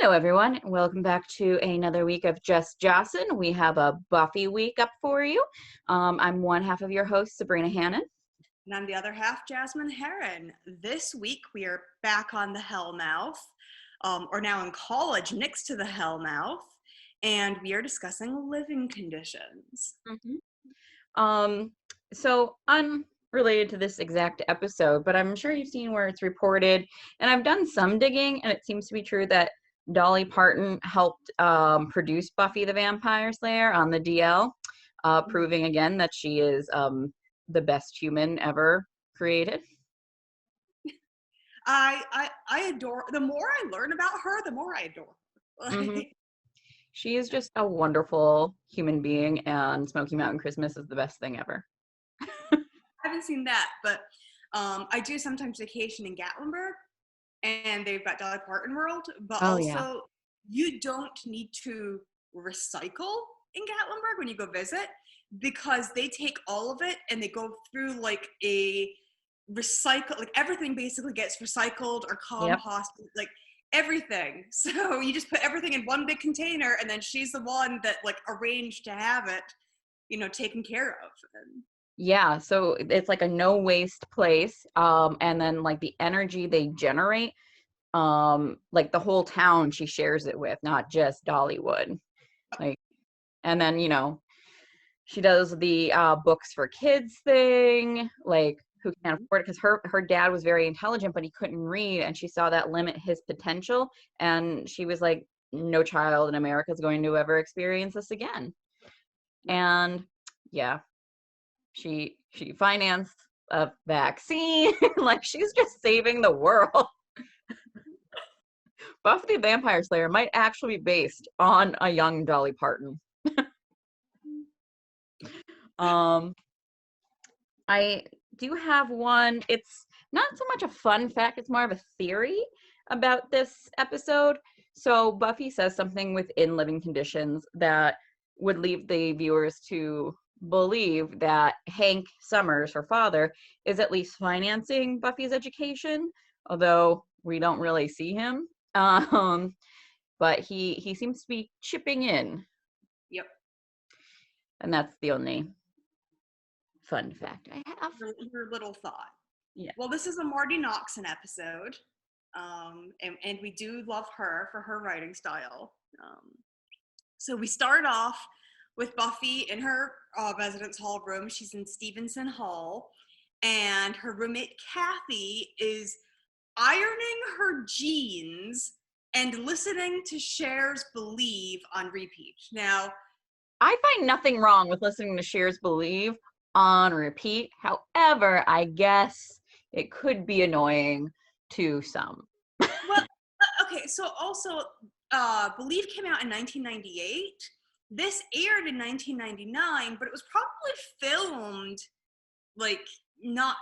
Hello, everyone. Welcome back to another week of Just Jossin. We have a Buffy week up for you. I'm one half of your host, Sabrina Hannon. And I'm the other half, Jasmine Heron. This week we are back on the Hellmouth, or now in college next to the Hellmouth, and we are discussing living conditions. So unrelated to this exact episode, but I'm sure you've seen where it's reported, and I've done some digging, and it seems to be true that Dolly Parton helped produce Buffy the Vampire Slayer on the DL, proving again that she is the best human ever created. I adore. The more I learn about her, the more I adore her. She is just a wonderful human being, and Smoky Mountain Christmas is the best thing ever. I haven't seen that, but I do sometimes vacation in Gatlinburg, and they've got Dolly Parton World, but also you don't need to recycle in Gatlinburg when you go visit, because they take all of it and they go through like a recycle, like everything basically gets recycled or composted, like everything. So you just put everything in one big container, and then she's the one that like arranged to have it, taken care of. Yeah, so it's like a no waste place. And then like the energy they generate, like the whole town she shares it with, not just Dollywood. Like, and then, she does the books for kids thing, like who can't afford it, because her dad was very intelligent, but he couldn't read, and she saw that limit his potential. And she was like, no child in America is going to ever experience this again. And yeah. She financed a vaccine. Like, she's just saving the world. Buffy the Vampire Slayer might actually be based on a young Dolly Parton. I do have one. It's not so much a fun fact, it's more of a theory about this episode. So Buffy says something within living conditions that would leave the viewers to believe that Hank Summers, her father, is at least financing Buffy's education, although we don't really see him. But he seems to be chipping in. Yep. And that's the only fun fact I have. Your little thought. Yeah. Well, this is a Marty Noxon episode, and we do love her for her writing style. So we start off with Buffy in her residence hall room. She's in Stevenson Hall, and her roommate Kathy is ironing her jeans and listening to Cher's Believe on repeat. Now, I find nothing wrong with listening to Cher's Believe on repeat. However, I guess it could be annoying to some. Well, okay, so also, Believe came out in 1998. This aired in 1999, but it was probably filmed like not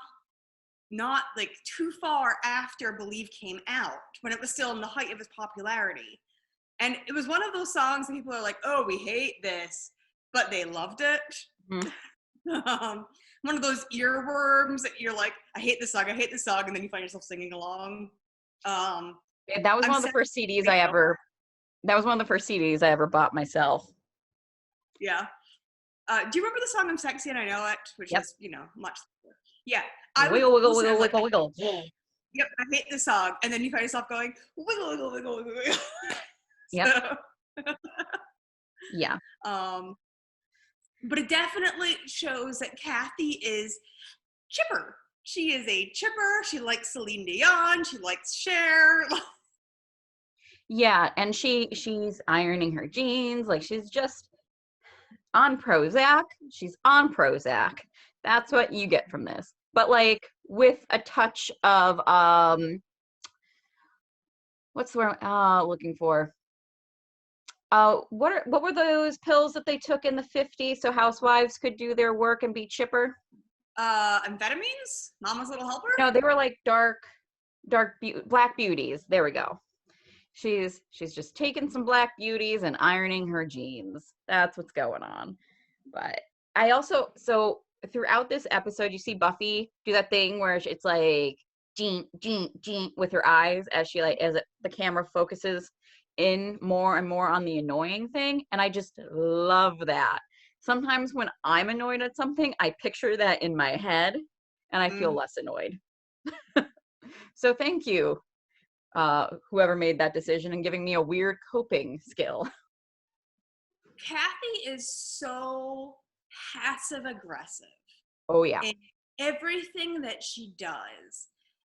like too far after Believe came out, when it was still in the height of its popularity. And it was one of those songs that people are like, oh, we hate this, but they loved it. Mm-hmm. One of those earworms that you're like, I hate this song, and then you find yourself singing along. That was one of the first CDs I ever bought myself. Yeah. Do you remember the song I'm Sexy and I Know It? Which is, much. Yeah. Wiggle, wiggle, wiggle, wiggle, wiggle. Yep, I hate this song. And then you find yourself going, wiggle, wiggle, wiggle, wiggle, wiggle. Yep. So, yeah. But it definitely shows that Kathy is chipper. She is a chipper. She likes Celine Dion. She likes Cher. Yeah, and she's ironing her jeans. Like, she's just on Prozac. She's on Prozac. That's what you get from this. But like with a touch of what's the word looking for? What were those pills that they took in the 50s so housewives could do their work and be chipper? Amphetamines? Mama's Little Helper? No, they were like black beauties. There we go. She's just taking some black beauties and ironing her jeans. That's what's going on. But I also, so throughout this episode, you see Buffy do that thing where it's like, jean with her eyes as she the camera focuses in more and more on the annoying thing, and I just love that. Sometimes when I'm annoyed at something, I picture that in my head and I feel Mm. less annoyed. So thank you, whoever made that decision and giving me a weird coping skill. Kathy is so passive aggressive Oh yeah. in everything that she does.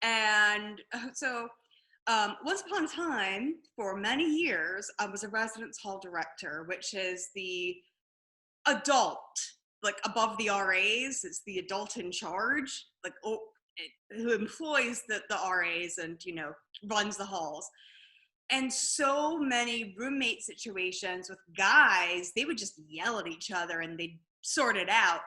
And so, once upon a time, for many years, I was a residence hall director, which is the adult, like above the RAs. It's the adult in charge, like who employs the RAs and runs the halls. And so many roommate situations with guys, they would just yell at each other and they'd sort it out.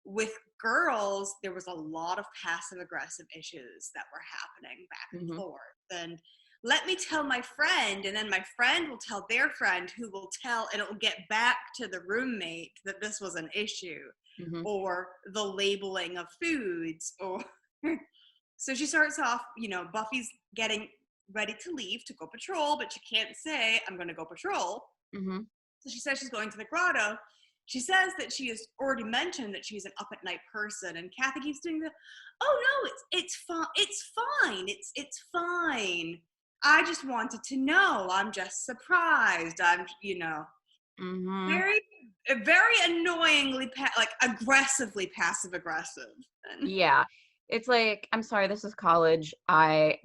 With girls, there was a lot of passive aggressive issues that were happening back and Mm-hmm. forth. And let me tell my friend, and then my friend will tell their friend, who will tell, and it will get back to the roommate that this was an issue, Mm-hmm. or the labeling of foods, or so she starts off, Buffy's getting ready to leave to go patrol, but she can't say, I'm going to go patrol. Mm-hmm. So she says she's going to the grotto. She says that she has already mentioned that she's an up at night person, and Kathy keeps doing the, oh no, it's fine, it's fine. I just wanted to know. I'm just surprised. I'm, Mm-hmm. very, very annoyingly, like aggressively passive aggressive. Yeah. It's like, I'm sorry, this is college. I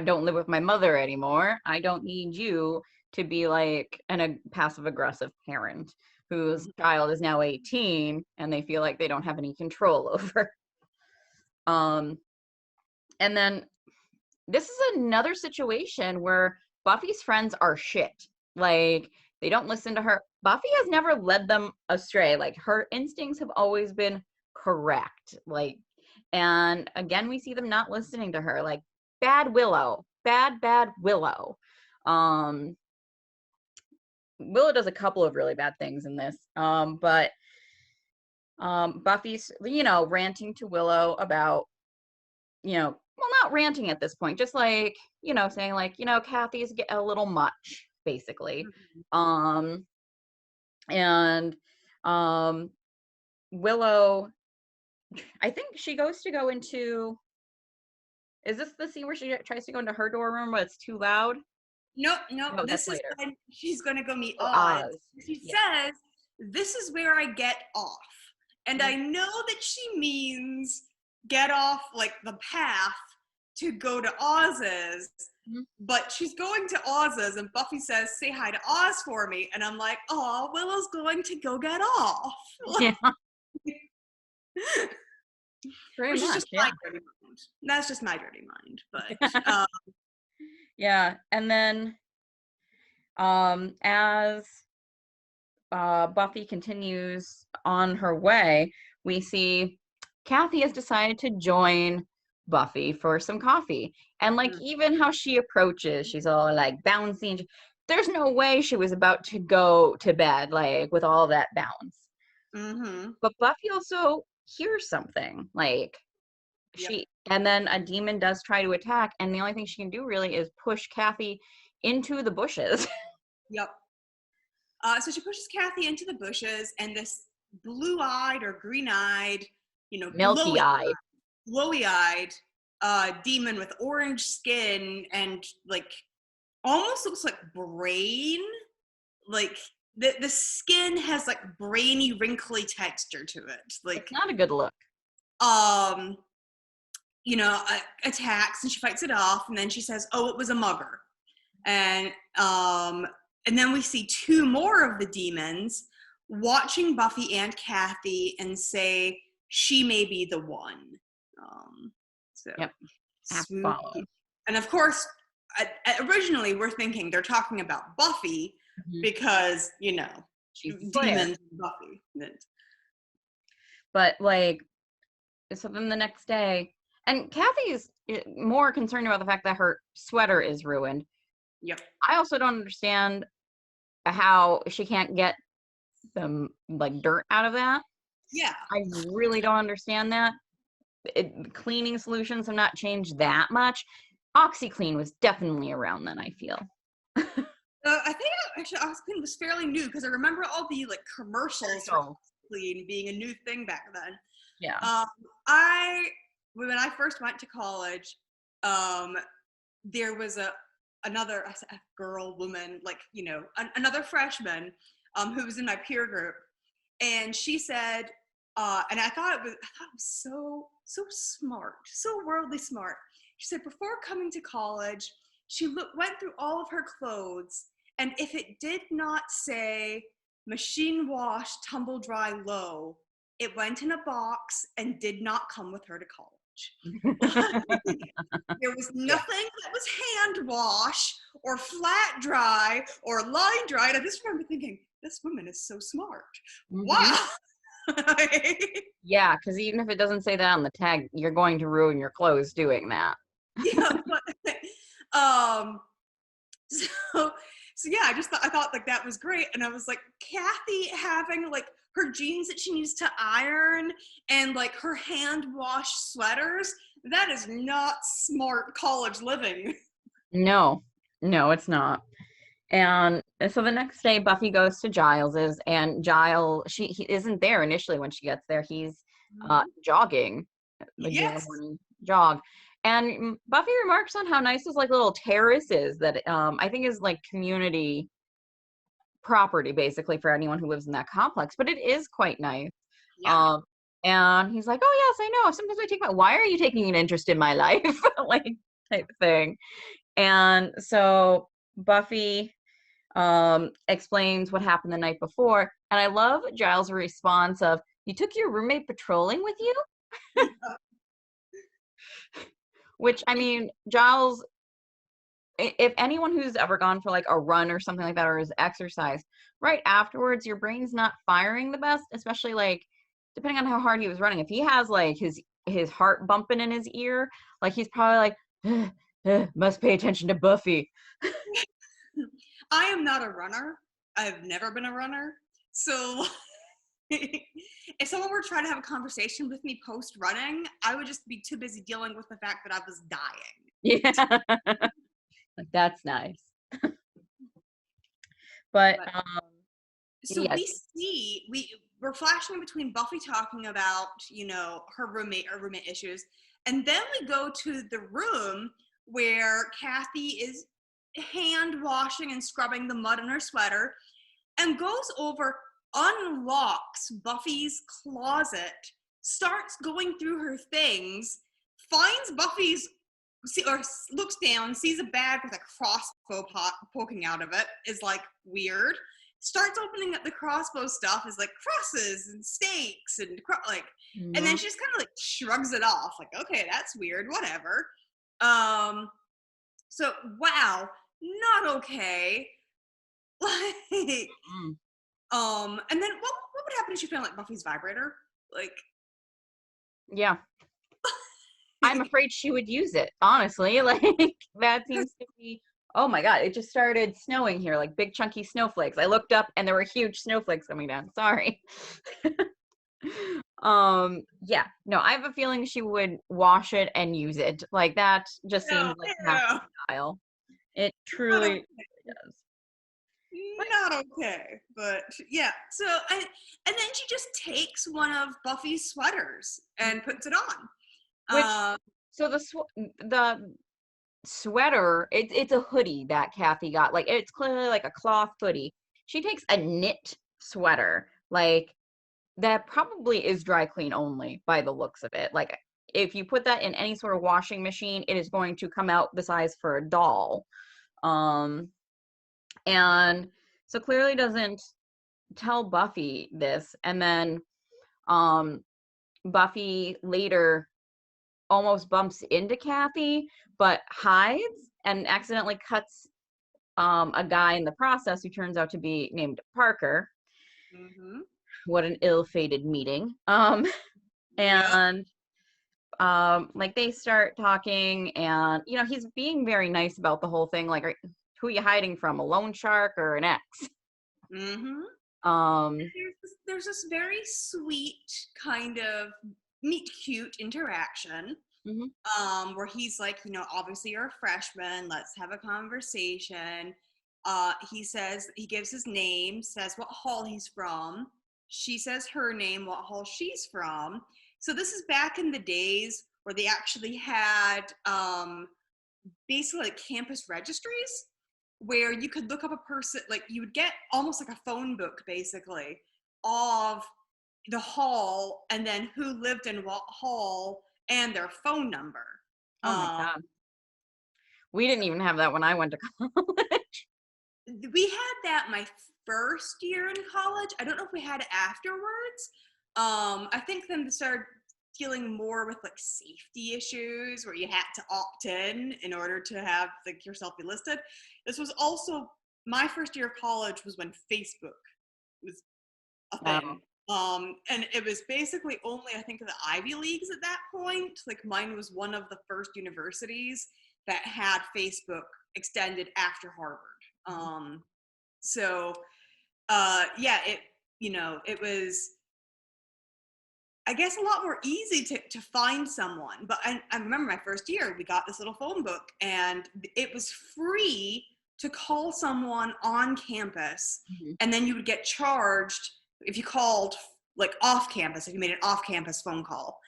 don't live with my mother anymore. I don't need you to be like a passive aggressive parent whose child is now 18 and they feel like they don't have any control over. Um, and then this is another situation where Buffy's friends are shit. Like, they don't listen to her. Buffy has never led them astray. Like, her instincts have always been correct. Like, and again, we see them not listening to her. Like, bad Willow. Bad Willow. Um, Willow does a couple of really bad things in this. But Buffy's, ranting to Willow about, well, not ranting at this point, just like, saying like, Kathy's a little much, basically. Um, and Willow, I think she goes to go into, is this the scene where she tries to go into her dorm room but it's too loud? Nope. No, that's This is later. when she's going to go meet Oh, Oz. Oz. She Yeah. says, this is where I get off. And Mhm. I know that she means get off like the path to go to Oz's, Mhm. but she's going to Oz's and Buffy says, say hi to Oz for me. And I'm like, oh, Willow's going to go get off. Yeah, very Which is much. just my Yeah. dirty mind. That's just my dirty mind. But Yeah. And then as Buffy continues on her way, we see Kathy has decided to join Buffy for some coffee. And like even how she approaches, she's all like bouncing. There's no way she was about to go to bed, like with all that bounce. mm-hmm. But Buffy also hears something, like Yep. and then a demon does try to attack, and the only thing she can do really is push Kathy into the bushes. Yep. So she pushes Kathy into the bushes, and this blue-eyed or green-eyed, Milky eyed. glowy-eyed demon with orange skin and like almost looks like brain. Like the skin has like brainy, wrinkly texture to it. Like It's not a good look. um, attacks, and she fights it off, and then she says, "Oh, it was a mugger," and and then we see two more of the demons watching Buffy and Kathy and say, she may be the one. So Yep. spooky. And of course, originally we're thinking they're talking about Buffy because, She's demons and Buffy. But like, so then the next day, and Kathy's more concerned about the fact that her sweater is ruined. Yep. I also don't understand how she can't get some like dirt out of that. Yeah. I really don't understand that. Cleaning solutions have not changed that much. OxyClean was definitely around then, I feel. I think actually Oxyclean was fairly new because I remember all the like commercials for So, Oxyclean being a new thing back then. yeah. I when I first went to college, um, there was another girl, woman, like another freshman, who was in my peer group, and she said, and I thought it was so smart, so worldly smart. She said before coming to college, she went through all of her clothes, and if it did not say machine wash, tumble dry, low, it went in a box and did not come with her to college. There was Yeah. nothing that was hand wash or flat dry or line dry. And I just remember thinking, this woman is so smart. Hmm. Wow. Yeah, because even if it doesn't say that on the tag, you're going to ruin your clothes doing that. Yeah, but um so yeah, I thought like that was great. And I was like, Kathy having like her jeans that she needs to iron and like her hand wash sweaters, that is not smart college living. No, no, it's not. And so the next day, Buffy goes to Giles's, and Giles, he isn't there initially when she gets there. He's Mhm. jogging, like doing a Yes. morning jog. And Buffy remarks on how nice his like little terrace is that I think is like community property basically for anyone who lives in that complex. But it is quite nice. Yeah. Um, and he's like, "Oh yes, I know. Sometimes I take my. Why are you taking an interest in my life?" like type thing. And so Buffy explains what happened the night before. And I love Giles' response of, "You took your roommate patrolling with you?" Which, I mean, Giles, if anyone who's ever gone for like a run or something like that or has exercised, right afterwards, your brain's not firing the best, especially like depending on how hard he was running. If he has like his heart bumping in his ear, like he's probably like, must pay attention to Buffy. I am not a runner. I've never been a runner. So if someone were trying to have a conversation with me post running, I would just be too busy dealing with the fact that I was dying. Yeah, like that's nice. But But so yeah, we're flashing between Buffy talking about, her roommate issues, and then we go to the room where Kathy is hand washing and scrubbing the mud in her sweater and goes over, unlocks Buffy's closet, starts going through her things, finds Buffy's, or looks down, sees a bag with a crossbow poking out of it, is like, weird. Starts opening up the crossbow stuff, is like crosses and stakes and like, and then mhm. she just kind of like shrugs it off, like, okay, that's weird, whatever. Um, so wow, not okay. Like, Mm. and then what would happen if you found like Buffy's vibrator? Like, Yeah, I'm afraid she would use it, honestly. Like that seems to be, oh my God, it just started snowing here, like big chunky snowflakes. I looked up and there were huge snowflakes coming down. Sorry. Yeah, no, I have a feeling she would wash it and use it. Like that just no, seems like Kathy's ew, style. It not truly okay, does. But not okay. But yeah, so and then she just takes one of Buffy's sweaters and puts it on. which so the sweater, it's a hoodie that Kathy got. Like it's clearly like a cloth hoodie. She takes a knit sweater, like that probably is dry clean only by the looks of it. Like if you put that in any sort of washing machine, it is going to come out the size for a doll. Um, and so clearly doesn't tell Buffy this. And then um Buffy later almost bumps into Kathy, but hides and accidentally cuts a guy in the process who turns out to be named Parker. Mm-hmm. What an ill-fated meeting. Yep. And like they start talking, and he's being very nice about the whole thing. Like, who are you hiding from? A loan shark or an ex? Mm-hmm. Um, There's this very sweet kind of meet cute interaction, mhm. where he's like, obviously you're a freshman, let's have a conversation. He gives his name, says what hall he's from. She says her name, what hall she's from. So this is back in the days where they actually had basically like campus registries where you could look up a person, like you would get almost like a phone book basically of the hall and then who lived in what hall and their phone number. Oh my Um, God. We didn't even have that when I went to college. we had that my first year in college. I don't know if we had it afterwards. I think then they started dealing more with like safety issues where you had to opt in order to have like yourself be listed. This was also my first year of college was when Facebook was a Oh. thing. And it was basically only I think the Ivy Leagues at that point. Like mine was one of the first universities that had Facebook extended after Harvard. So yeah, it was I guess a lot more easy to find someone. But I remember my first year, we got this little phone book and it was free to call someone on campus. Mhm. And then you would get charged if you called like off campus, if you made an off campus phone call.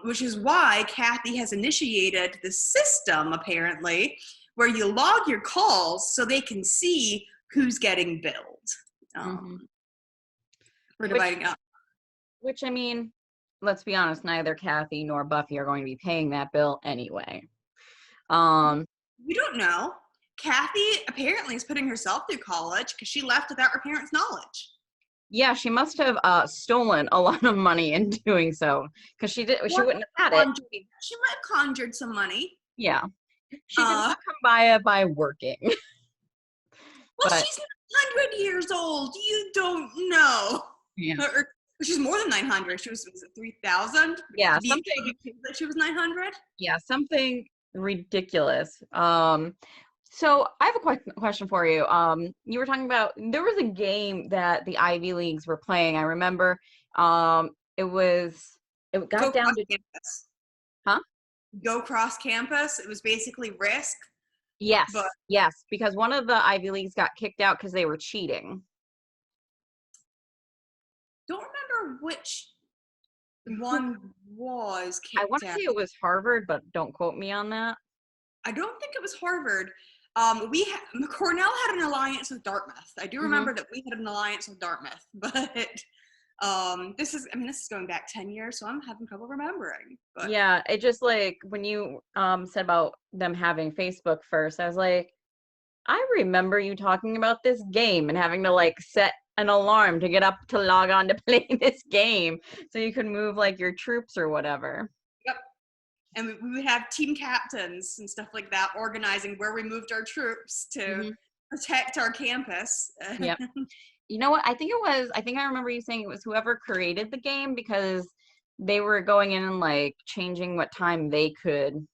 Which is why Kathy has initiated the system apparently where you log your calls so they can see who's getting billed Mhm. for Which, dividing up. which I mean, let's be honest, neither Kathy nor Buffy are going to be paying that bill anyway. Um, We don't know. Kathy apparently is putting herself through college because she left without her parents' knowledge. yeah, she must have stolen a lot of money in doing so because she What wouldn't have had it. conjuring? She might have conjured some money. Yeah, she did Uh, not come by it by working. well, But she's 900 years old. You don't know. yeah, Or, she's more than 900. She was 3,000. yeah, To be something, that she was 900. yeah, something ridiculous. So I have a question for you. You were talking about there was a game that the Ivy Leagues were playing. I remember. It was it Go got down cross to, campus. huh? Go cross campus. It was basically Risk, but Yes, yes, because one of the Ivy Leagues got kicked out because they were cheating. don't remember which one was I want kicked to out. say it was Harvard, but don't quote me on that. I don't think it was Harvard. Cornell had an alliance with Dartmouth. I do Hmm. remember that we had an alliance with Dartmouth, but this is going back 10 years, so I'm having trouble remembering. But Yeah, it just like when you said about them having Facebook first, I was like, I remember you talking about this game and having to like set an alarm to get up to log on to play this game so you could move like your troops or whatever. yep, and we would have team captains and stuff like that organizing where we moved our troops to Hmm. protect our campus. Yep. You know what? I think I remember you saying it was whoever created the game because they were going in and like changing what time they could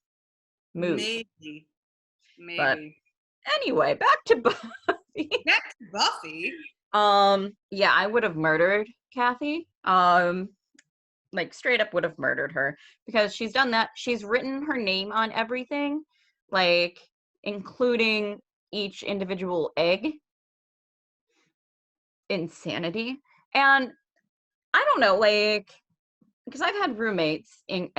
move. Maybe, But maybe. anyway, back to Buffy. Back to Buffy. Yeah, I would have murdered Kathy. Like straight up would have murdered her because she's done that. She's written her name on everything, like including each individual egg. Insanity. And I don't know, like because I had roommates in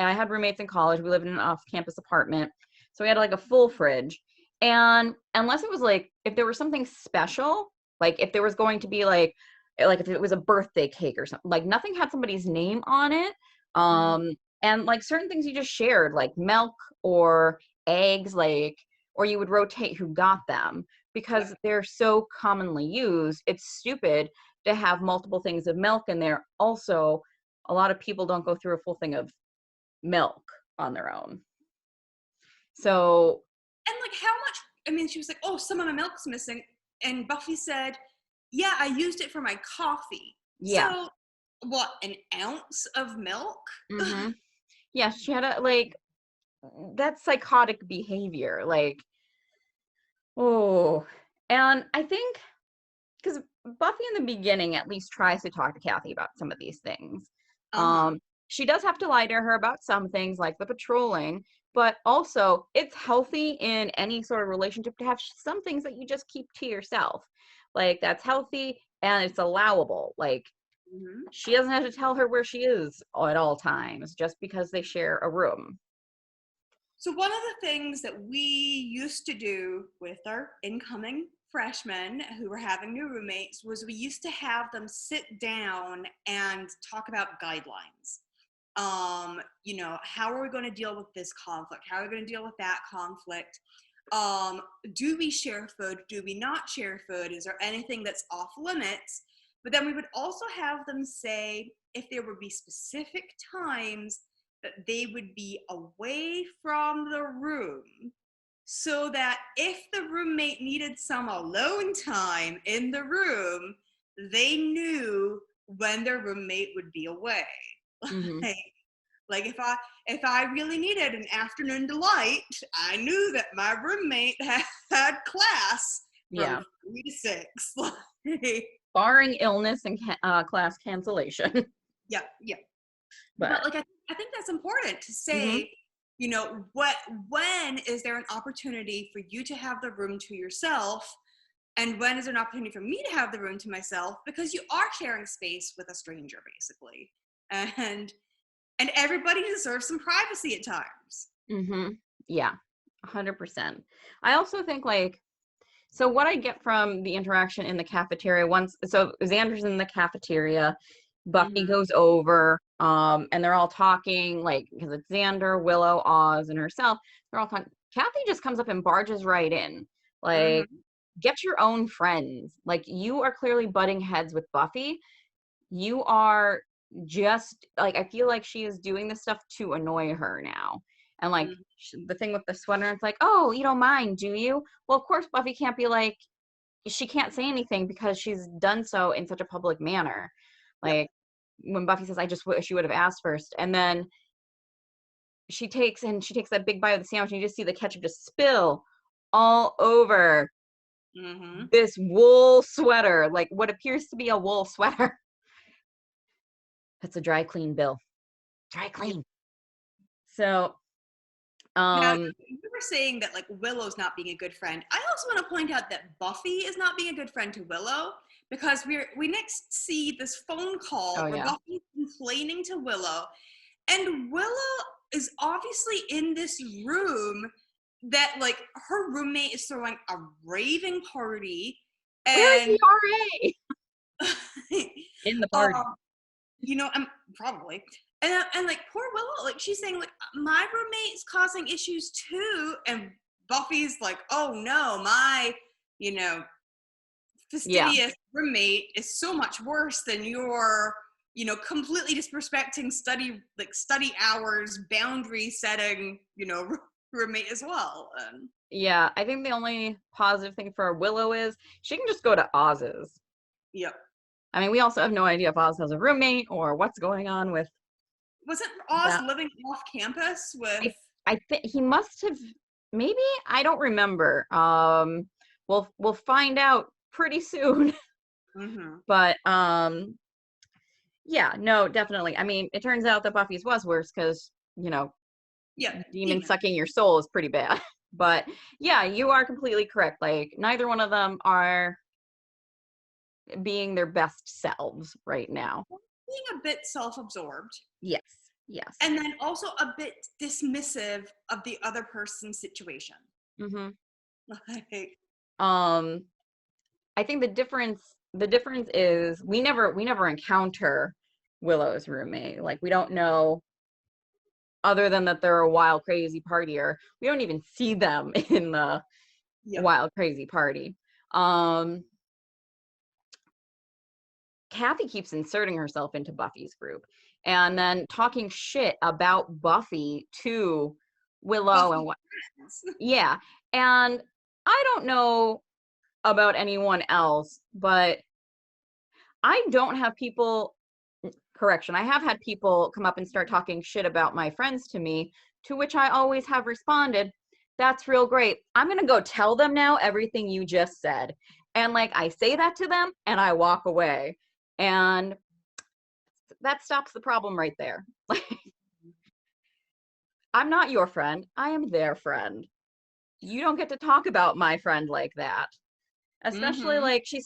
college. We lived in an off-campus apartment. So we had like a full fridge. And unless it was like if there was something special, like if there was going to be like if it was a birthday cake or something, like nothing had somebody's name on it. Mhm. And like certain things you just shared, like milk or eggs, like or you would rotate who got them Yeah. because they're so commonly used. It's stupid to have multiple things of milk in there. Also, a lot of people don't go through a full thing of milk on their own. So, And like how much I mean, she was like, oh, some of my milk's missing. And Buffy said, yeah, I used it for my coffee. yeah. So what, an ounce of milk? Hmm. Yeah, she had a like that's psychotic behavior. Like, oh. And I think because Buffy in the beginning at least tries to talk to Kathy about some of these things. Uh-huh. She does have to lie to her about some things like the patrolling but also it's healthy in any sort of relationship to have some things that you just keep to yourself. Like, that's healthy and it's allowable. Like, Mhm. she doesn't have to tell her where she is at all times just because they share a room. So one of the things that we used to do with our incoming freshmen who were having new roommates was we used to have them sit down and talk about guidelines. How are we going to deal with this conflict? How are we going to deal with that conflict? Do we share food? Do we not share food? Is there anything that's off limits? But then we would also have them say if there would be specific times that they would be away from the room so that if the roommate needed some alone time in the room, they knew when their roommate would be away. Mm-hmm. Like if I really needed an afternoon delight, I knew that my roommate had class from Yeah. 3 to 6. Barring illness and class cancellation. Yeah, yeah. But But like I think that's important to mm-hmm. say, when is there an opportunity for you to have the room to yourself, and when is there an opportunity for me to have the room to myself, because you are sharing space with a stranger basically. And everybody deserves some privacy at times. Mm-hmm. Yeah, 100%. I also think, like, so what I get from the interaction in the cafeteria so Xander's in the cafeteria, Buffy Mm-hmm. goes over, and they're all talking, like, because it's Xander, Willow, Oz, and herself. They're all talking. Kathy just comes up and barges right in. Like, Mm-hmm. get your own friends. Like, you are clearly butting heads with Buffy. You are just, like, I feel like she is doing this stuff to annoy her now. And, like, Mm-hmm. the thing with the sweater, it's like, oh, you don't mind, do you? Well, of course, Buffy can't be like, she can't say anything because she's done so in such a public manner. Yep. Like, when Buffy says, I just wish you would have asked first. And then she takes that big bite of the sandwich, and you just see the ketchup just spill all over Mm-hmm. this wool sweater, like what appears to be a wool sweater. That's a dry clean, Bill. Dry Yep. clean. So, Now, um, you were saying that like Willow's not being a good friend. I also want to point out that Buffy is not being a good friend to Willow, because we next see this phone call oh where yeah. Buffy's complaining to Willow, and Willow is obviously in this room that like her roommate is throwing a raving party, Where's the and RA? In the party. um, I'm probably. And like poor Willow, like she's saying like my roommate's causing issues too, and Buffy's like, oh no, my you know Yeah. fastidious roommate is so much worse than your completely disrespecting study hours, boundary setting roommate as well. Yeah. I think the only positive thing for Willow is she can just go to Oz's. Yep. I mean, we also have no idea if Oz has a roommate or what's going on with Wasn't Oz that. living off campus with? I think he must have, maybe, I don't remember. We'll find out pretty soon. Mm-hmm. But yeah, no, definitely. I mean, it turns out that Buffy's was worse because, Yeah, demon demon. sucking your soul is pretty bad. But yeah, you are completely correct. Like, neither one of them are being their best selves right now. Being a bit self-absorbed, Yes, yes. and then also a bit dismissive of the other person's situation. Hmm. Like, Um, I think the difference is we never encounter Willow's roommate. Like, we don't know, other than that they're a wild crazy partier. We don't even see them in the yep. wild crazy party. Um Kathy keeps inserting herself into Buffy's group and then talking shit about Buffy to Willow and Buffy what. friends. Yeah. And I don't know about anyone else, but I don't have people, correction, I have had people come up and start talking shit about my friends to me, to which I always have responded, that's real great. I'm going to go tell them now everything you just said. And, like, I say that to them and I walk away. And that stops the problem right there. I'm not your friend. I am their friend. You don't get to talk about my friend like that. Especially Mm-hmm. like she's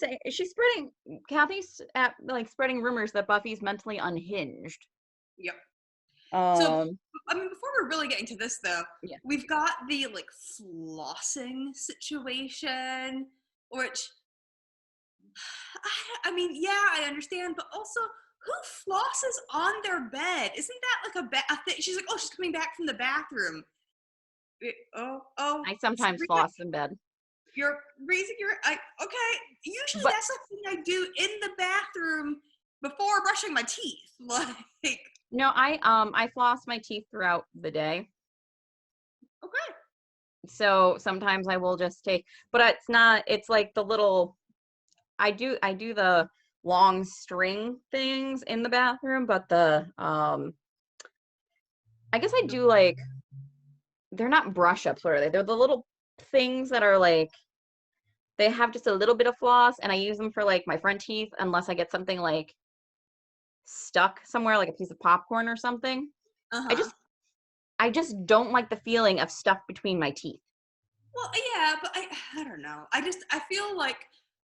spreading Kathy's at like spreading rumors that Buffy's mentally unhinged. Yep. So, Um, I mean, before we're really getting to this, though, yeah. we've got the like flossing situation, which I mean, yeah, I understand, but also, who flosses on their bed? Isn't that like a thing? She's like, oh, she's coming back from the bathroom. Oh, I sometimes Sabrina, floss in bed. you're raising your. Okay, usually But that's something I do in the bathroom before brushing my teeth. Like, no, I floss my teeth throughout the day. okay, So sometimes I will just take, but it's not, it's like the little, I do the long string things in the bathroom, but I guess I do like, they're not brush ups, what are they? They're the little things that are like, they have just a little bit of floss, and I use them for like my front teeth unless I get something like stuck somewhere, like a piece of popcorn or something. uh I huh. just I just don't like the feeling of stuff between my teeth. Well, yeah, but I don't know. I feel like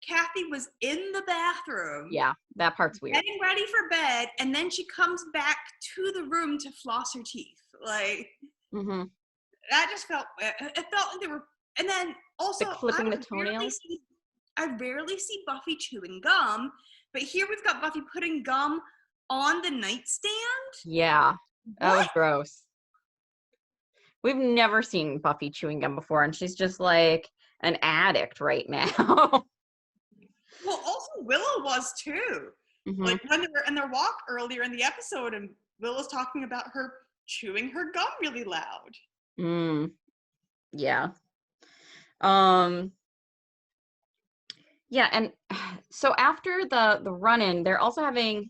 Kathy was in the bathroom Yeah, that part's weird. getting ready for bed, and then she comes back to the room to floss her teeth. Like, Hmm. that just felt it felt like they were. And then The also, clipping the toenails. I rarely see Buffy chewing gum, but here we've got Buffy putting gum on the nightstand. Yeah, that was What? gross. We've never seen Buffy chewing gum before, and she's just like an addict right now. Well, also Willow was too. Hmm. Like when they were in their walk earlier in the episode, and Willow's talking about her chewing her gum really loud. Mm, yeah. Um, yeah, and so after the run-in, they're also having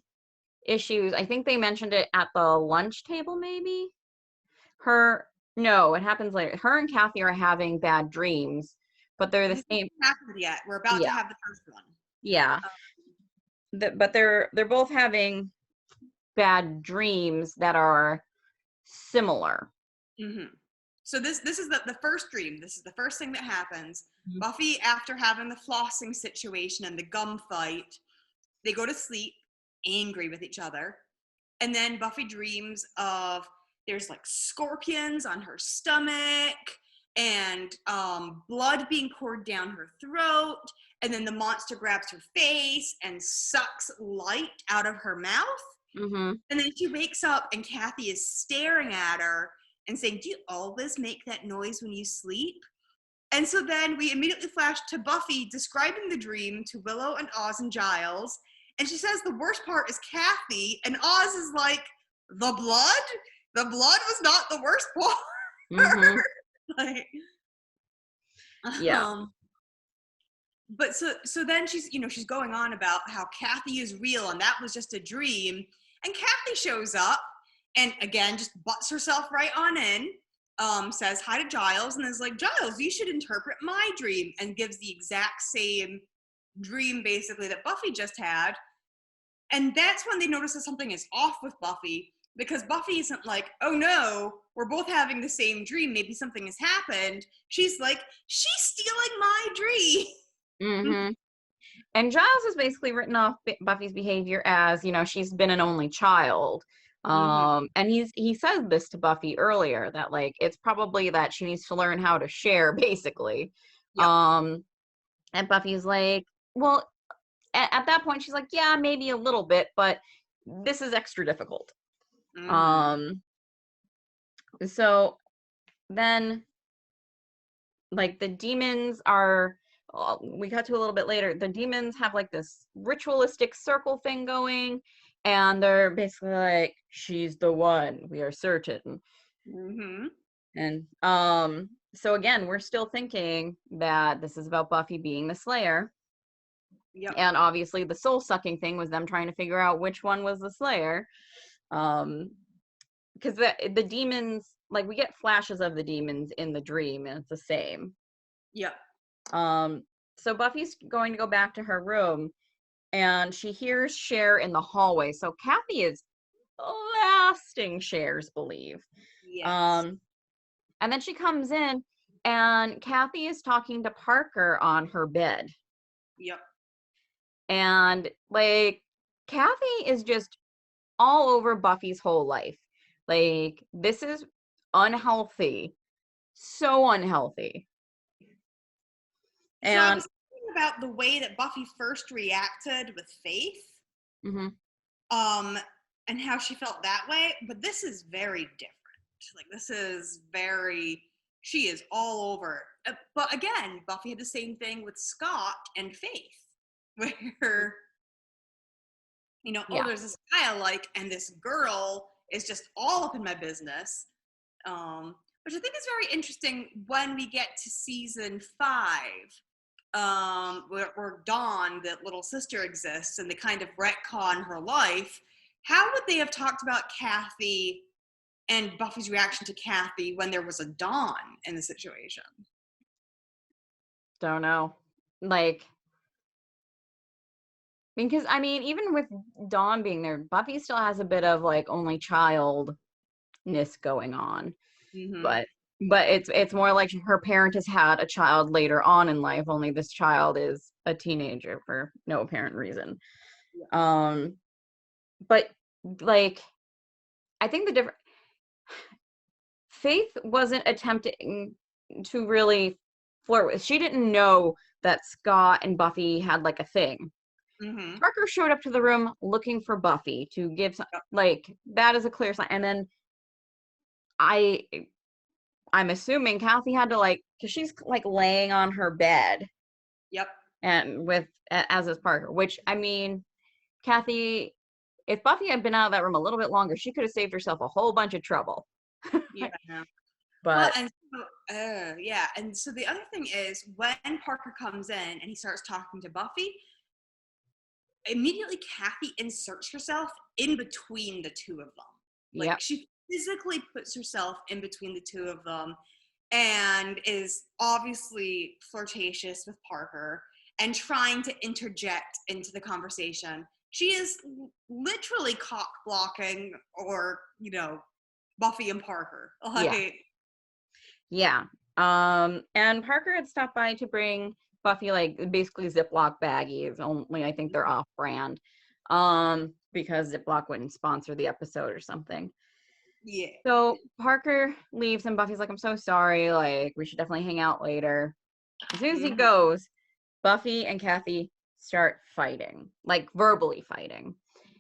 issues. I think they mentioned it at the lunch table, maybe. Her, no, it happens later. Her and Kathy are having bad dreams, but they're the This same. hasn't happened yet. We're about to Yeah, have the first one. yeah. But they're both having bad dreams that are similar. Mm-hmm. So this is the first dream. This is the first thing that happens. Mhm. Buffy, after having the flossing situation and the gum fight, they go to sleep angry with each other. And then Buffy dreams of there's like scorpions on her stomach and blood being poured down her throat. And then the monster grabs her face and sucks light out of her mouth. Mhm. And then she wakes up and Kathy is staring at her and saying, do you always make that noise when you sleep? And so then we immediately flash to Buffy describing the dream to Willow and Oz and Giles. And she says the worst part is Kathy. And Oz is like, the blood? The blood was not the worst part. Mhm. Like, Yeah. but so then she's going on about how Kathy is real and that was just a dream. And Kathy shows up and again just butts herself right on in, says hi to Giles and is like, Giles, you should interpret my dream, and gives the exact same dream basically that Buffy just had. And that's when they notice that something is off with Buffy, because Buffy isn't like, oh no, we're both having the same dream, maybe something has happened. She's like, she's stealing my dream. Mhm. And Giles has basically written off Buffy's behavior as, she's been an only child. Mm-hmm. And he says this to Buffy earlier, that like it's probably that she needs to learn how to share, basically. Yep. Um, and Buffy's like, well, at that point she's like, yeah, maybe a little bit, but this is extra difficult. Mm-hmm. Um, so then like the demons are, we got to a little bit later, the demons have like this ritualistic circle thing going, and they're basically like, she's the one, we are certain. Mm-hmm. And so again, we're still thinking that this is about Buffy being the Slayer, Yep. and obviously the soul sucking thing was them trying to figure out which one was the Slayer. Because the demons, like we get flashes of the demons in the dream and it's the same. Yep. um so Buffy's going to go back to her room, and she hears Cher in the hallway, so Kathy is blasting Cher's belief. Yes. And then she comes in, and Kathy is talking to Parker on her bed. Yep. And like Kathy is just all over Buffy's whole life. Like, this is unhealthy. So unhealthy. So I And was thinking about the way that Buffy first reacted with Faith, mhm, um, and how she felt that way, but this is very different. Like, this is very, she is all over. But again, Buffy had the same thing with Scott and Faith, where, oh, yeah. there's this guy I like, and this girl is just all up in my business. Which I think is very interesting when we get to season 5, where Dawn, the little sister, exists, and they kind of retcon her life. How would they have talked about Kathy and Buffy's reaction to Kathy when there was a Dawn in the situation? Don't know. Like, because I mean, even with Dawn being there, Buffy still has a bit of like only childness going on. Mm-hmm. But it's more like her parent has had a child later on in life, only this child is a teenager for no apparent reason. Yeah. But like, I think the different Faith wasn't attempting to really flirt with. She didn't know that Scott and Buffy had like a thing. Mm-hmm. Parker showed up to the room looking for Buffy to give some, Yep. like, that is a clear sign. And then I I'm assuming Kathy had to, like, because she's like laying on her bed Yep. and with as is Parker, which I mean, Kathy, if Buffy had been out of that room a little bit longer, she could have saved herself a whole bunch of trouble. Yeah. Well, But and so, yeah, and so the other thing is when Parker comes in and he starts talking to Buffy, immediately Kathy inserts herself in between the two of them. Like, yep, she physically puts herself in between the two of them and is obviously flirtatious with Parker and trying to interject into the conversation. She is literally cock blocking, or Buffy and Parker. yeah, Like, yeah. And Parker had stopped by to bring Buffy like basically Ziploc baggies. Only I think they're off brand. Because Ziploc wouldn't sponsor the episode or something. yeah. So Parker leaves and Buffy's like, I'm so sorry, like we should definitely hang out later. As soon as he Mm-hmm. goes, Buffy and Kathy start fighting, like verbally fighting.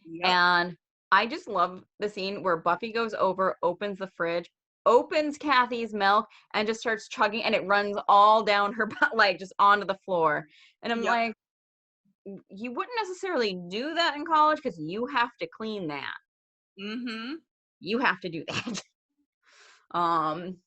Yep. And I just love the scene where Buffy goes over, opens the fridge, opens Kathy's milk, and just starts chugging, and it runs all down her like just onto the floor. And I'm Yep. like, you wouldn't necessarily do that in college because you have to clean that. Mm-hmm. You have to do that. um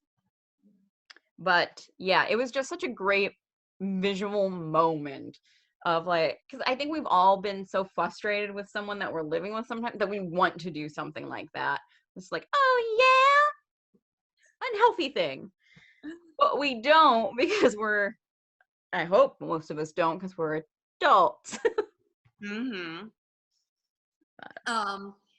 But yeah, it was just such a great visual moment of like, because I think we've all been so frustrated with someone that we're living with sometimes that we want to do something like that. It's like, oh yeah, unhealthy thing. But we don't because I hope most of us don't because we're adults. Mm-hmm.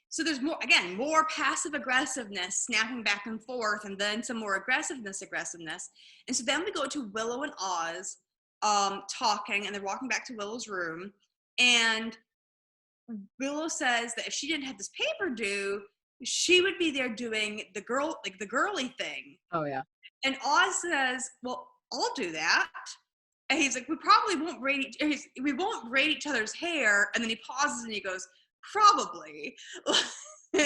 So there's more passive aggressiveness, snapping back and forth, and then some more aggressiveness. And so then we go to Willow and Oz, talking, and they're walking back to Willow's room, and Willow says that if she didn't have this paper due, she would be there doing the girly thing. Oh yeah. And Oz says, "Well, I'll do that." And he's like, we won't braid each other's hair. And then he pauses and he goes, "Probably." Like, Hmm.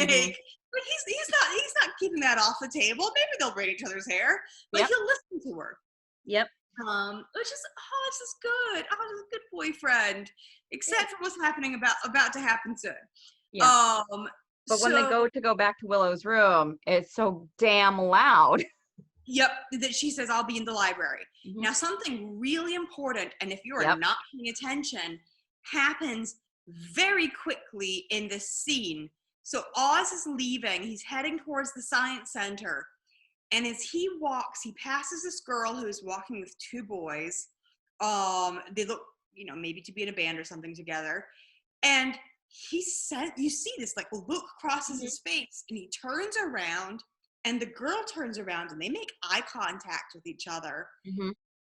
but he's not keeping that off the table. Maybe they'll braid each other's hair, but Yep. he'll listen to her. Yep. Which is, oh, this is good. Oh, this is a good boyfriend. Yeah. Except for what's happening about to happen soon. Yeah. But when they So go back to Willow's room, it's so damn loud. yep, that she says, "I'll be in the library." Mhm. Now, something really important, and if you are Yep. not paying attention, happens very quickly in this scene. So Oz is leaving. He's heading towards the science center. And as he walks, he passes this girl who's walking with two boys. They look, maybe to be in a band or something together. And you see this like look crosses Mhm. his face, and he turns around and the girl turns around and they make eye contact with each other. Mm-hmm.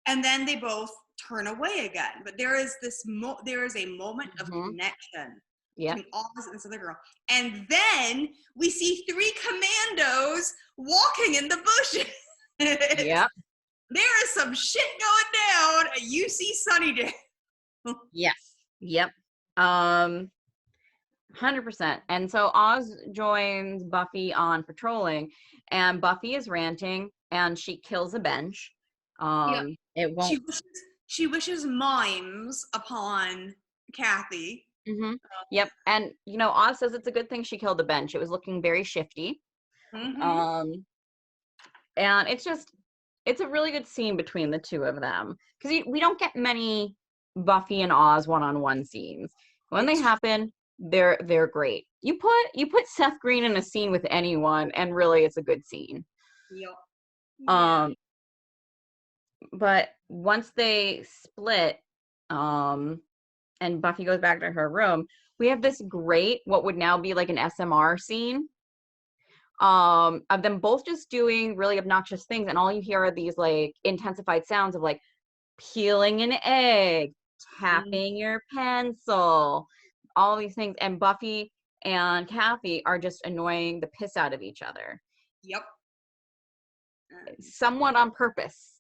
And then they both turn away again. But there is there is a moment of Mm-hmm. connection Yeah. between Oz and this other girl. And then we see 3 commandos walking in the bushes. Yep. There is some shit going down at UC Sunnydale. Yes. Yep. 100%. And so Oz joins Buffy on patrolling, and Buffy is ranting, and she kills a bench. Yeah. It won't. She wishes mimes upon Kathy. Mm-hmm. Yep. And Oz says it's a good thing she killed the bench. It was looking very shifty. Mm-hmm. And it's a really good scene between the two of them, because we don't get many Buffy and Oz one-on-one scenes. When they happen, they're great. You put Seth Green in a scene with anyone, and really it's a good scene. Yep. Yeah. But once they split, and Buffy goes back to her room, we have this great, what would now be like an SMR scene, of them both just doing really obnoxious things, and all you hear are these like intensified sounds of like peeling an egg, tapping your pencil, all these things. And Buffy and Kathy are just annoying the piss out of each other. Yep. Somewhat on purpose.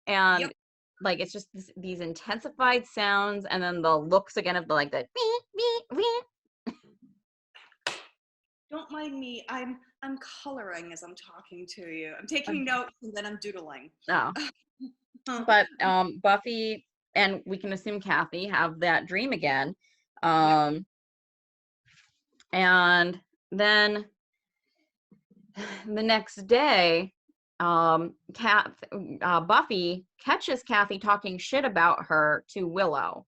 And yep. like it's just these intensified sounds, and then the looks again of the like the Don't mind me. I'm coloring as I'm talking to you. I'm taking notes and then I'm doodling. Oh. But Buffy and we can assume Kathy have that dream again. And then the next day, Buffy catches Kathy talking shit about her to Willow.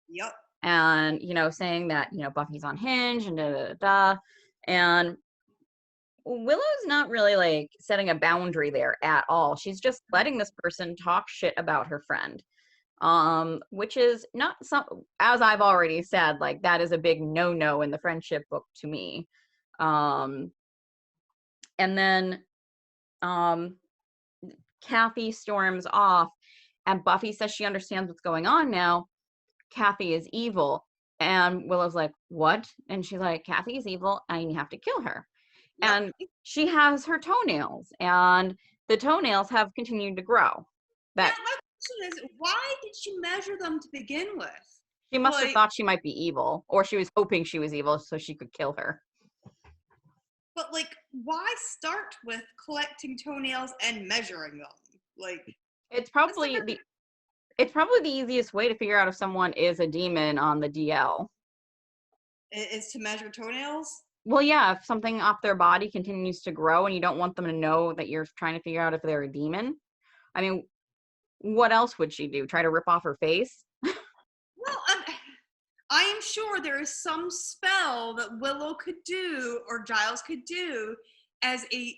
Yep. And saying that Buffy's on Hinge and da da da. And Willow's not really like setting a boundary there at all. She's just letting this person talk shit about her friend. Which is not some, as I've already said, like that is a big no-no in the friendship book to me. And then Kathy storms off, and Buffy says she understands what's going on now. Kathy is evil. And Willow's like, what? And she's like, Kathy is evil, and you have to kill her. Yep. And she has her toenails, and the toenails have continued to grow. Now, my question is, why did she measure them to begin with? She must have thought she might be evil, or she was hoping she was evil so she could kill her. But like, why start with collecting toenails and measuring them? Like, it's probably the easiest way to figure out if someone is a demon on the DL. Is to measure toenails? Well, yeah, if something off their body continues to grow and you don't want them to know that you're trying to figure out if they're a demon. I mean, what else would she do? Try to rip off her face? Well, I am sure there is some spell that Willow could do or Giles could do as a. Do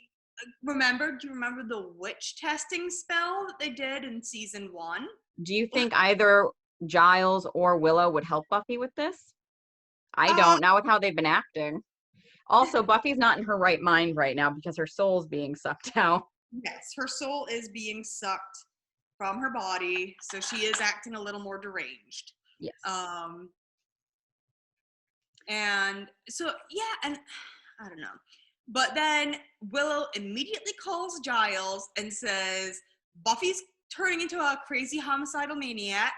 you remember the witch testing spell that they did in season 1? Do you think either Giles or Willow would help Buffy with this? I don't. Now with how they've been acting. Also, Buffy's not in her right mind right now because her soul's being sucked out. Yes, her soul is being sucked from her body, so she is acting a little more deranged. Yes. And so, yeah, and I don't know. But then Willow immediately calls Giles and says, Buffy's turning into a crazy homicidal maniac.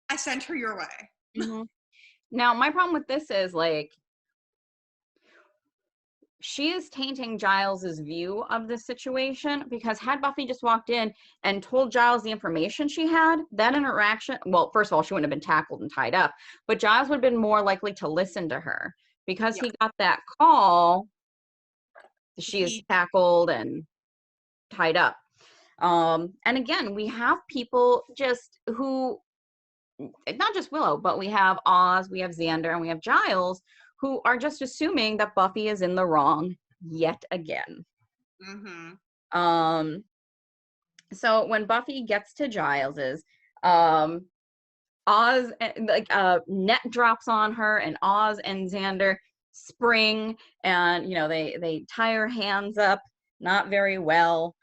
I sent her your way. Mm-hmm. Now, my problem with this is, like, she is tainting Giles's view of the situation, because had Buffy just walked in and told Giles the information she had, that interaction, well, first of all, she wouldn't have been tackled and tied up, but Giles would have been more likely to listen to her, because he got that call. She is tackled and tied up. And again, we have people just who, not just Willow, but we have Oz, we have Xander, and we have Giles, who are just assuming that Buffy is in the wrong yet again. Mm-hmm. So when Buffy gets to Giles's, Oz, like, Net drops on her, and Oz and Xander spring, and they tie her hands up not very well.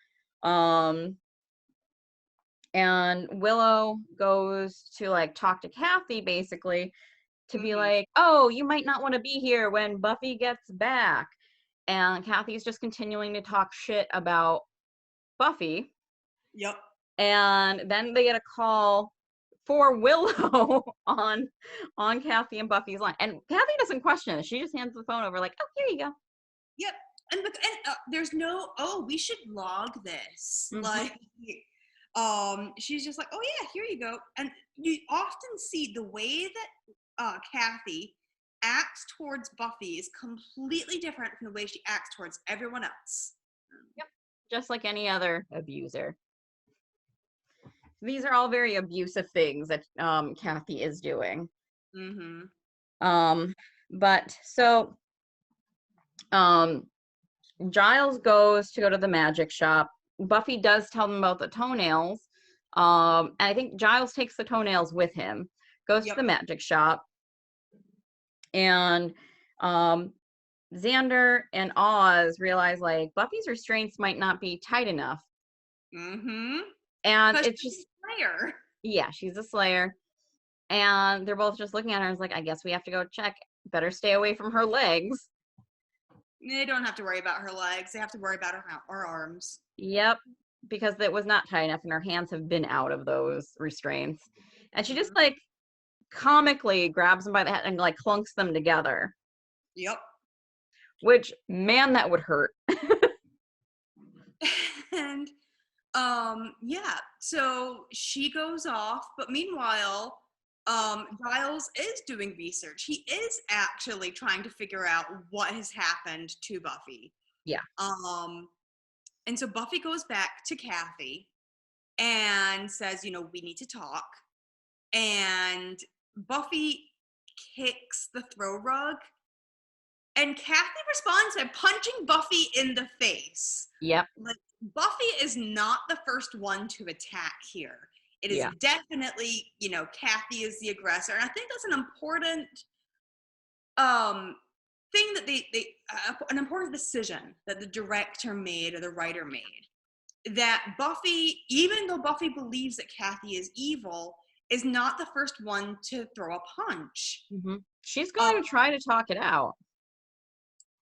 And Willow goes to like talk to Kathy basically to be Mm-hmm. like, oh, you might not want to be here when Buffy gets back. And Kathy's just continuing to talk shit about Buffy. Yep. And then they get a call for Willow on Kathy and Buffy's line. And Kathy doesn't question it. She just hands the phone over like, oh, here you go. Yep. And there's no, oh, we should log this. Mm-hmm. Like, she's just like, oh yeah, here you go. And you often see the way that Kathy acts towards Buffy is completely different from the way she acts towards everyone else. Yep. Just like any other abuser. These are all very abusive things that Kathy is doing. Mm-hmm. But so Giles goes to go to the magic shop. Buffy does tell them about the toenails. And I think Giles takes the toenails with him, goes to Yep. the magic shop, and Xander and Oz realize like Buffy's restraints might not be tight enough. Mm-hmm. And Because it's she's just, a slayer. yeah, she's a slayer. And they're both just looking at her and it's like, I guess we have to go check. Better stay away from her legs. They don't have to worry about her legs. They have to worry about her arms. Yep, because it was not tight enough and her hands have been out of those restraints. And she just Mm-hmm. like comically grabs them by the head and like clunks them together. Yep. Which, man, that would hurt. And yeah, so she goes off, but meanwhile, Giles is doing research. He is actually trying to figure out what has happened to Buffy. Yeah. And so Buffy goes back to Kathy and says, we need to talk. And Buffy kicks the throw rug, and Kathy responds by punching Buffy in the face. Yep. Like, Buffy is not the first one to attack here. It is Yeah. definitely, Kathy is the aggressor. And I think that's an important thing that an important decision that the director made or the writer made. That Buffy, even though Buffy believes that Kathy is evil, is not the first one to throw a punch. Mm-hmm. She's going to try to talk it out.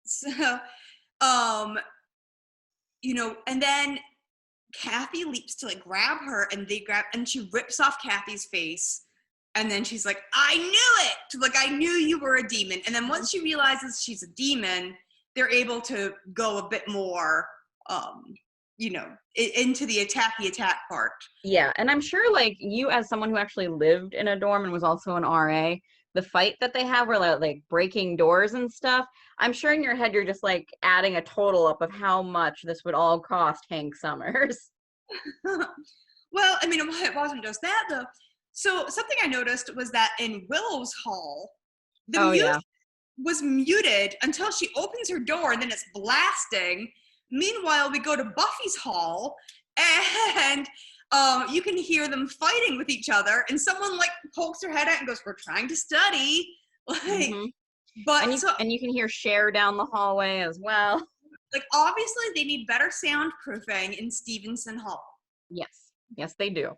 So, and then Kathy leaps to like grab her, and she rips off Kathy's face. And then she's like, I knew it! Like, I knew you were a demon. And then once she realizes she's a demon, they're able to go a bit more, into the attack part. Yeah, and I'm sure like you as someone who actually lived in a dorm and was also an RA, the fight that they have where like breaking doors and stuff, I'm sure in your head you're just like adding a total up of how much this would all cost Hank Summers. Well, I mean, it wasn't just that, though. So something I noticed was that in Willow's hall, the music was muted until she opens her door, and then it's blasting. Meanwhile, we go to Buffy's hall, and you can hear them fighting with each other, and someone like pokes her head out and goes, "We're trying to study." Like, Mm-hmm. but and you can hear Cher down the hallway as well. like obviously they need better soundproofing in Stevenson Hall. Yes, they do.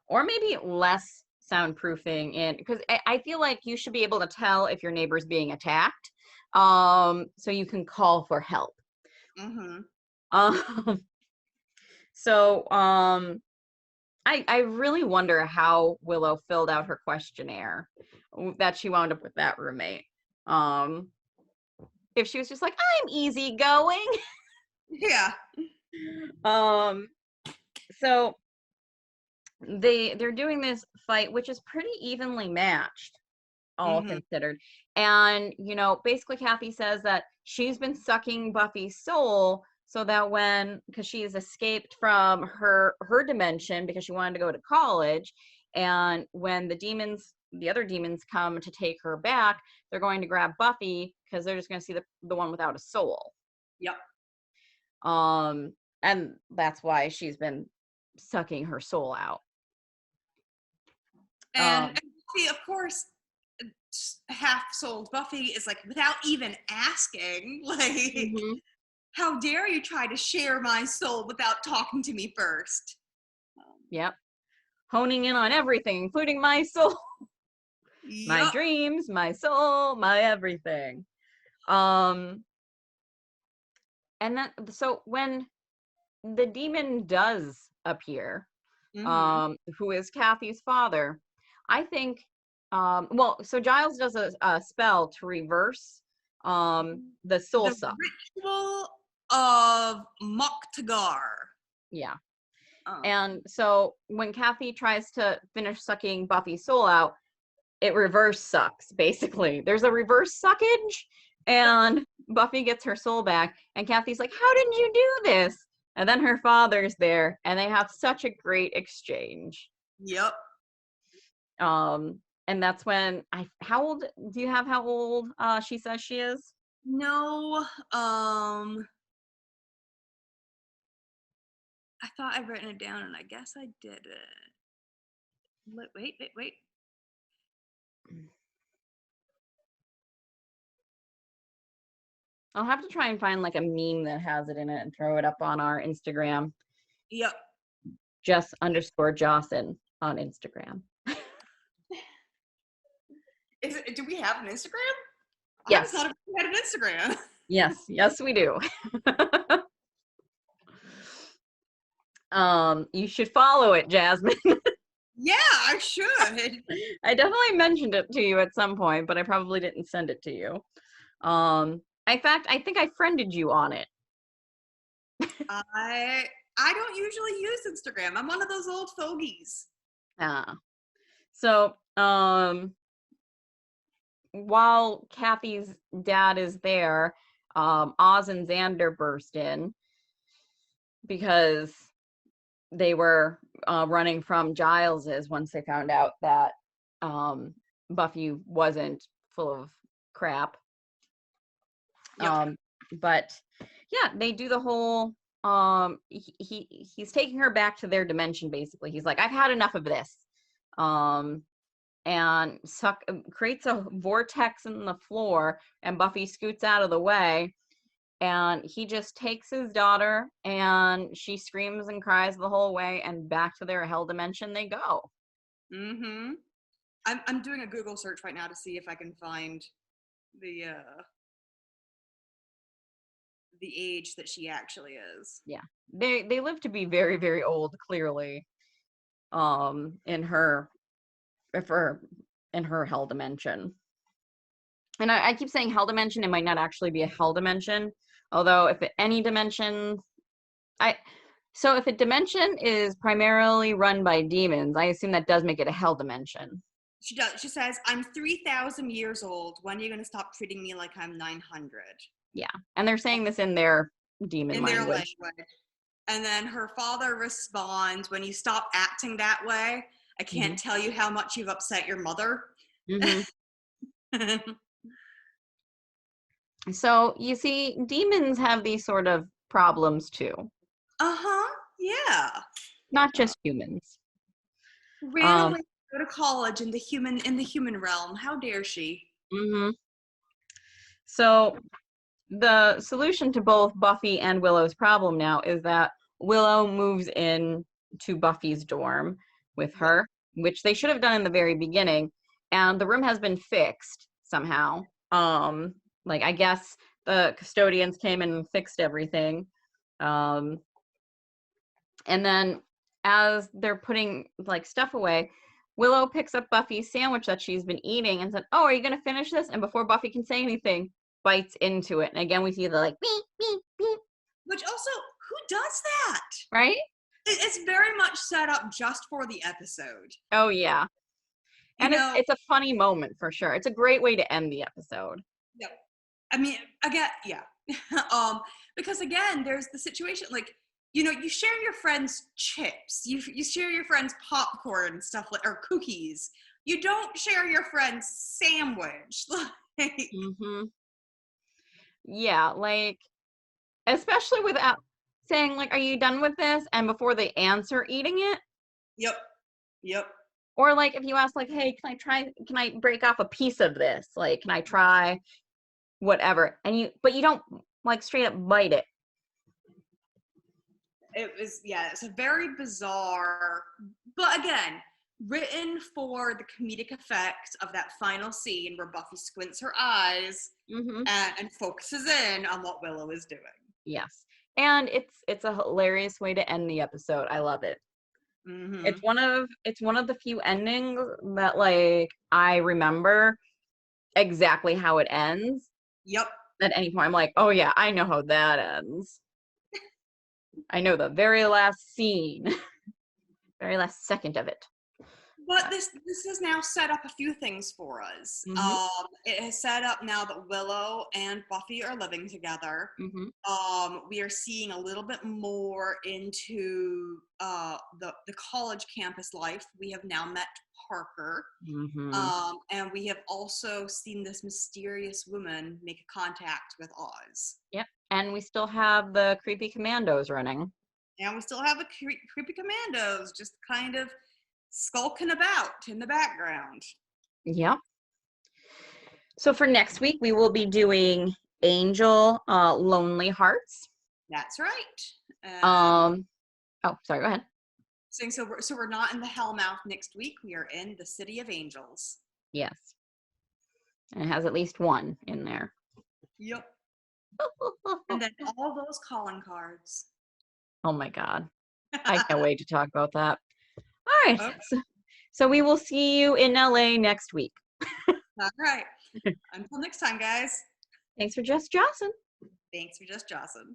Or maybe less soundproofing in, because I feel like you should be able to tell if your neighbor's being attacked, so you can call for help. Mm-hmm. So I really wonder how Willow filled out her questionnaire that she wound up with that roommate. If she was just like, I'm easygoing. Yeah. So they're doing this fight, which is pretty evenly matched, all considered. And basically Kathy says that she's been sucking Buffy's soul so that because she's escaped from her dimension because she wanted to go to college, and when the other demons come to take her back, they're going to grab Buffy because they're just going to see the one without a soul. Yep. And that's why she's been sucking her soul out. And Buffy, of course, half-souled Buffy is like, without even asking, like, Mm-hmm. how dare you try to share my soul without talking to me first? Yep. Honing in on everything, including my soul, my Yup. dreams, my soul, my everything. Um, and then so when the demon does appear, Mm-hmm. who is Kathy's father, I think, well, so Giles does a spell to reverse the soul The suck. ritual of Moktagar. Yeah. Um, And so when Kathy tries to finish sucking Buffy's soul out, it reverse sucks, basically. There's a reverse suckage, yep. and Buffy gets her soul back, and Kathy's like, how did you do this? And then her father's there, and they have such a great exchange. Yep. And that's when how old do you have how old she says she is? No, I thought I'd written it down and I guess I didn't. Wait. I'll have to try and find like a meme that has it in it and throw it up on our Instagram. Yep. Just_Jossin on Instagram. Do we have an Instagram? I was Yes. not aware we had an Instagram. Yes, we do. You should follow it, Jasmine. Yeah, I should. I definitely mentioned it to you at some point, but I probably didn't send it to you. In fact, I think I friended you on it. I don't usually use Instagram. I'm one of those old fogies. So, while Kathy's dad is there, Oz and Xander burst in because they were running from Giles's once they found out that Buffy wasn't full of crap. Yep. But yeah, they do the whole he's taking her back to their dimension basically. He's like, I've had enough of this. And creates a vortex in the floor, and Buffy scoots out of the way, and he just takes his daughter, and she screams and cries the whole way, and back to their hell dimension they go. Mm-hmm. I'm doing a Google search right now to see if I can find the age that she actually is. Yeah, they live to be very, very old, clearly, in her in her hell dimension. And I keep saying hell dimension, it might not actually be a hell dimension, although if any dimension, so if a dimension is primarily run by demons, I assume that does make it a hell dimension. She does. She says, "I'm 3,000 years old. When are you going to stop treating me like I'm 900?" Yeah, and they're saying this in their demon In their language. language. And then her father responds, "When you stop acting that way, I can't tell you how much you've upset your mother." Mm-hmm. So you see, demons have these sort of problems too, Uh-huh. Yeah. not just humans. Ran Um, away to go to college in the human realm. How dare she? hmm So the solution to both Buffy and Willow's problem now is that Willow moves in to Buffy's dorm with Yep. her, which they should have done in the very beginning, and the room has been fixed somehow. Like I guess the custodians came in and fixed everything. Um, and then as they're putting like stuff away, Willow picks up Buffy's sandwich that she's been eating and said, "Oh, are you gonna finish this?" And before Buffy can say anything, bites into it. And again, we see the like beep beep beep. Which also, who does that? Right? It's very much set up just for the episode. Oh yeah. You And know, it's a funny moment for sure. It's a great way to end the episode. yeah. I mean, again, yeah. Because again, there's the situation like, you share your friends' chips, you share your friends' popcorn and stuff like, or cookies. You don't share your friend's sandwich. Like, Mm-hmm. Yeah, like especially without saying like, "Are you done with this?" And before they answer eating it. yep, yep. Or like if you ask like, hey, can I break off a piece of this? Like, can I try whatever? But you don't like straight up bite it. It's a very bizarre, but again, written for the comedic effect of that final scene where Buffy squints her eyes Mm-hmm. and focuses in on what Willow is doing. Yes. And it's a hilarious way to end the episode. I love it. Mm-hmm. It's one of the few endings that like I remember exactly how it ends. Yep. At any point, I'm like, oh yeah, I know how that ends. I know the very last scene, very last second of it. But this has now set up a few things for us. Mm-hmm. It has set up now that Willow and Buffy are living together. Mm-hmm. We are seeing a little bit more into the college campus life. We have now met Parker, Mm-hmm. and we have also seen this mysterious woman make a contact with Oz. Yep. And we still have the creepy commandos running. And we still have the creepy commandos just kind of skulking about in the background. Yep. So for next week, we will be doing Angel, Lonely Hearts. That's right. Oh, sorry, go ahead. So we're not in the Hellmouth next week. We are in the City of Angels. Yes. And it has at least one in there. Yep. And then all those calling cards. Oh my God. I can't wait to talk about that. All right. Okay. So we will see you in LA next week. All right. Until next time, guys. Thanks for just Jossin. Thanks for just Jossin.